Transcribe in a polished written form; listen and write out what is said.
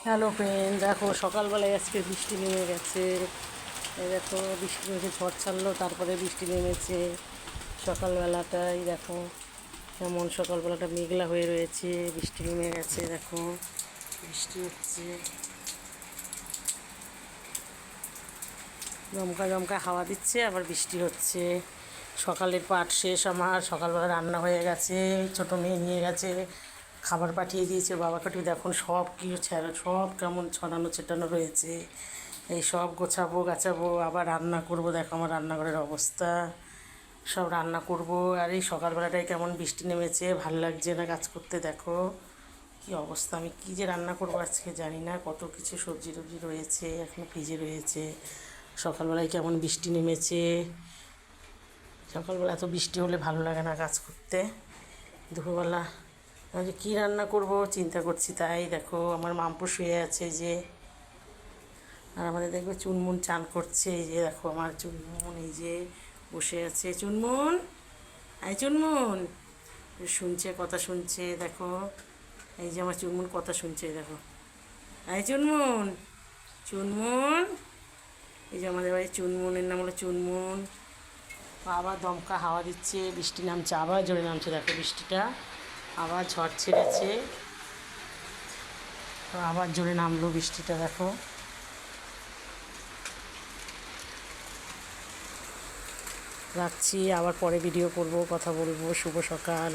Hello friend, দেখো সকালবেলায় আজকে বৃষ্টি নেমে গেছে। এই দেখো বৃষ্টি নেমেছে, ঝড় ছাড়লো তারপরে বৃষ্টি নেমেছে। সকালবেলাটাই দেখো কেমন, সকালবেলাটা মেঘলা হয়ে রয়েছে, বৃষ্টি নেমে গেছে। দেখো বৃষ্টি হচ্ছে, দমকা দমকা হাওয়া দিচ্ছে, আবার বৃষ্টি হচ্ছে। সকালের পাট শেষ, আমার সকালবেলা রান্না হয়ে গেছে। ছোটো মেয়ে নিয়ে গেছে, খাবার পাঠিয়ে দিয়েছে বাবা কাঠি। দেখুন সব কি সব কেমন ছড়ানো ছেটানো রয়েছে। এই সব গোছাবো গাছাবো, আবার রান্না করব। দেখো আমার রান্নাঘরের অবস্থা, সব রান্না করব। আর এই সকালবেলাটায় কেমন বৃষ্টি নেমেছে, ভাল লাগছে না কাজ করতে। দেখো কি অবস্থা, আমি কী যে রান্না করবো আজকে জানি না। কত কিছু সবজি টবজি রয়েছে, এখনও ফ্রিজে রয়েছে। সকালবেলায় কেমন বৃষ্টি নেমেছে। সকালবেলা এত বৃষ্টি হলে ভালো লাগে না কাজ করতে। দুপুরবেলা আমি যে কী রান্না করব চিন্তা করছি। তাই দেখো আমার মাম্পু শুয়ে আছে যে, আর আমাদের দেখবে চুনমুন চান করছে। এই যে দেখো আমার চুনমুন এই যে বসে আছে। চুনমুন, আই চুনমুন, শুনছে, কথা শুনছে। দেখো এই যে আমার চুনমুন কথা শুনছে। দেখো আই চুনমুন, চুনমুন, এই যে আমাদের বাড়ির চুনমুনের নাম হলো চুনমুন। আবার দমকা হাওয়া দিচ্ছে, বৃষ্টি নামছে, আবার জোরে নামছে। দেখো বৃষ্টিটা আবার ঝড় ছেড়েছে, তো আবার জোরে নামলো বৃষ্টিটা। দেখো রাখছি, আবার পরে ভিডিও করব, কথা বলবো। শুভ সকাল।